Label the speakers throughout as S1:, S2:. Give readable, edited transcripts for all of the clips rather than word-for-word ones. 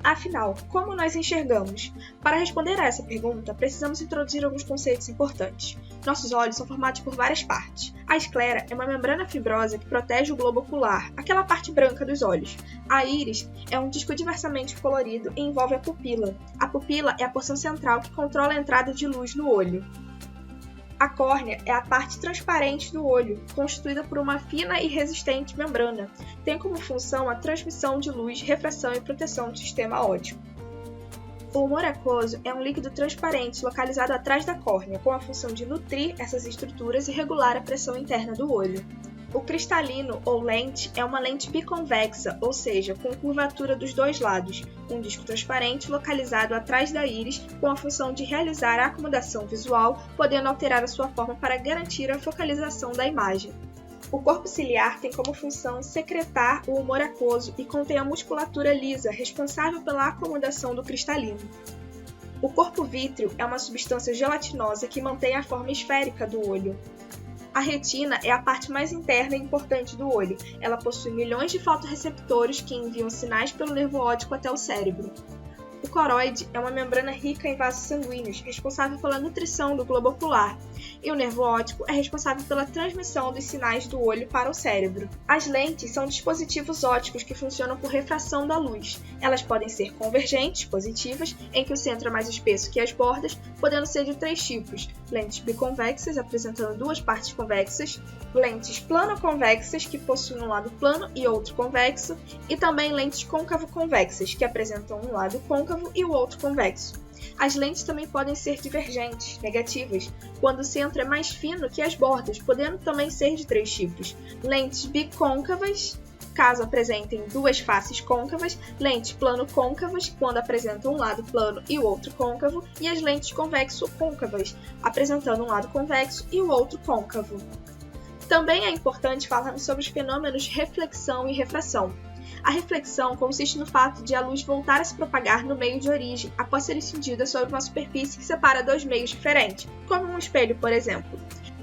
S1: Afinal, como nós enxergamos? Para responder a essa pergunta, precisamos introduzir alguns conceitos importantes. Nossos olhos são formados por várias partes. A esclera é uma membrana fibrosa que protege o globo ocular, aquela parte branca dos olhos. A íris é um disco diversamente colorido e envolve a pupila. A pupila é a porção central que controla a entrada de luz no olho. A córnea é a parte transparente do olho, constituída por uma fina e resistente membrana. Tem como função a transmissão de luz, refração e proteção do sistema óptico. O humor aquoso é um líquido transparente localizado atrás da córnea, com a função de nutrir essas estruturas e regular a pressão interna do olho. O cristalino, ou lente, é uma lente biconvexa, ou seja, com curvatura dos dois lados, um disco transparente localizado atrás da íris, com a função de realizar a acomodação visual, podendo alterar a sua forma para garantir a focalização da imagem. O corpo ciliar tem como função secretar o humor aquoso e contém a musculatura lisa, responsável pela acomodação do cristalino. O corpo vítreo é uma substância gelatinosa que mantém a forma esférica do olho. A retina é a parte mais interna e importante do olho. Ela possui milhões de fotorreceptores que enviam sinais pelo nervo óptico até o cérebro. O coroide é uma membrana rica em vasos sanguíneos, responsável pela nutrição do globo ocular, e o nervo óptico é responsável pela transmissão dos sinais do olho para o cérebro. As lentes são dispositivos ópticos que funcionam por refração da luz. Elas podem ser convergentes, positivas, em que o centro é mais espesso que as bordas, podendo ser de três tipos: lentes biconvexas, apresentando duas partes convexas, lentes plano-convexas, que possuem um lado plano e outro convexo, e também lentes côncavo-convexas, que apresentam um lado côncavo e o outro convexo. As lentes também podem ser divergentes, negativas, quando o centro é mais fino que as bordas, podendo também ser de três tipos: lentes bicôncavas, caso apresentem duas faces côncavas, lentes plano-côncavas, quando apresentam um lado plano e o outro côncavo, e as lentes convexo-côncavas, apresentando um lado convexo e o outro côncavo. Também é importante falarmos sobre os fenômenos de reflexão e refração. A reflexão consiste no fato de a luz voltar a se propagar no meio de origem, após ser incendida sobre uma superfície que separa dois meios diferentes, como um espelho, por exemplo.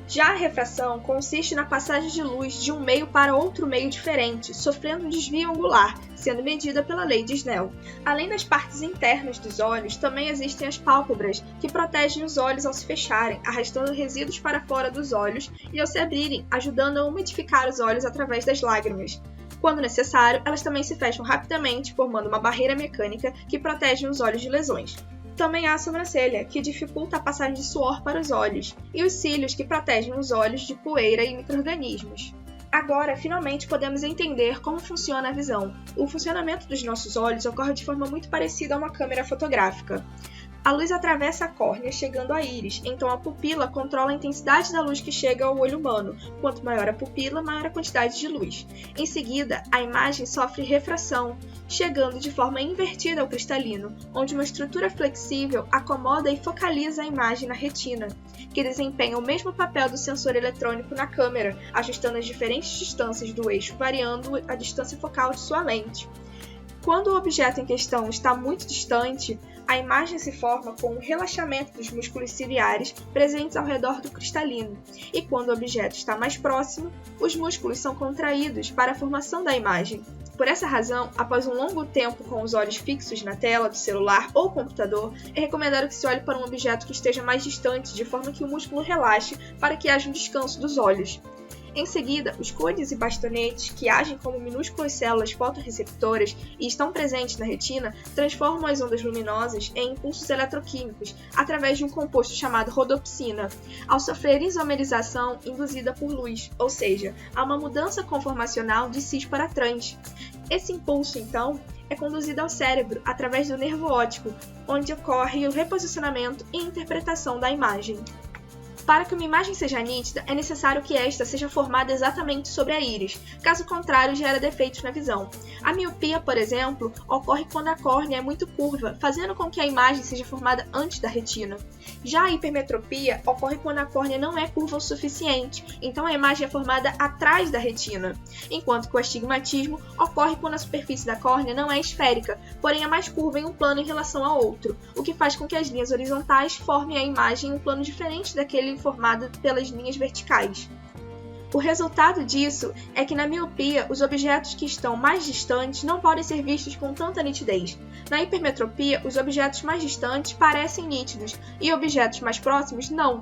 S1: Já a refração consiste na passagem de luz de um meio para outro meio diferente, sofrendo um desvio angular, sendo medida pela lei de Snell. Além das partes internas dos olhos, também existem as pálpebras, que protegem os olhos ao se fecharem, arrastando resíduos para fora dos olhos e ao se abrirem, ajudando a umidificar os olhos através das lágrimas. Quando necessário, elas também se fecham rapidamente, formando uma barreira mecânica que protege os olhos de lesões. Também há a sobrancelha, que dificulta a passagem de suor para os olhos, e os cílios, que protegem os olhos de poeira e micro-organismos. Agora, finalmente, podemos entender como funciona a visão. O funcionamento dos nossos olhos ocorre de forma muito parecida a uma câmera fotográfica. A luz atravessa a córnea, chegando à íris, então a pupila controla a intensidade da luz que chega ao olho humano. Quanto maior a pupila, maior a quantidade de luz. Em seguida, a imagem sofre refração, chegando de forma invertida ao cristalino, onde uma estrutura flexível acomoda e focaliza a imagem na retina, que desempenha o mesmo papel do sensor eletrônico na câmera, ajustando as diferentes distâncias do eixo, variando a distância focal de sua lente. Quando o objeto em questão está muito distante, a imagem se forma com um relaxamento dos músculos ciliares presentes ao redor do cristalino, e quando o objeto está mais próximo, os músculos são contraídos para a formação da imagem. Por essa razão, após um longo tempo com os olhos fixos na tela do celular ou computador, é recomendado que se olhe para um objeto que esteja mais distante, de forma que o músculo relaxe para que haja um descanso dos olhos. Em seguida, os cones e bastonetes, que agem como minúsculas células fotorreceptoras e estão presentes na retina, transformam as ondas luminosas em impulsos eletroquímicos através de um composto chamado rodopsina, ao sofrer isomerização induzida por luz, ou seja, há uma mudança conformacional de cis para trans. Esse impulso, então, é conduzido ao cérebro através do nervo óptico, onde ocorre o reposicionamento e interpretação da imagem. Para que uma imagem seja nítida, é necessário que esta seja formada exatamente sobre a íris, caso contrário gera defeitos na visão. A miopia, por exemplo, ocorre quando a córnea é muito curva, fazendo com que a imagem seja formada antes da retina. Já a hipermetropia ocorre quando a córnea não é curva o suficiente, então a imagem é formada atrás da retina, enquanto que o astigmatismo ocorre quando a superfície da córnea não é esférica, porém é mais curva em um plano em relação ao outro, o que faz com que as linhas horizontais formem a imagem em um plano diferente daquele formado pelas linhas verticais. O resultado disso é que na miopia, os objetos que estão mais distantes não podem ser vistos com tanta nitidez. Na hipermetropia, os objetos mais distantes parecem nítidos e objetos mais próximos não.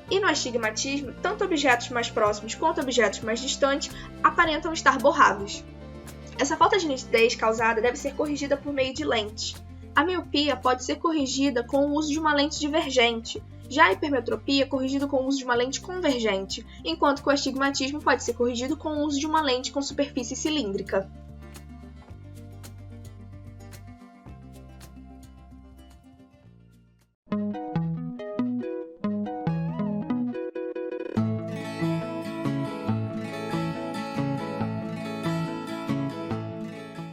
S1: E no astigmatismo, tanto objetos mais próximos quanto objetos mais distantes aparentam estar borrados. Essa falta de nitidez causada deve ser corrigida por meio de lentes. A miopia pode ser corrigida com o uso de uma lente divergente, já a hipermetropia é corrigida com o uso de uma lente convergente, enquanto que o astigmatismo pode ser corrigido com o uso de uma lente com superfície cilíndrica.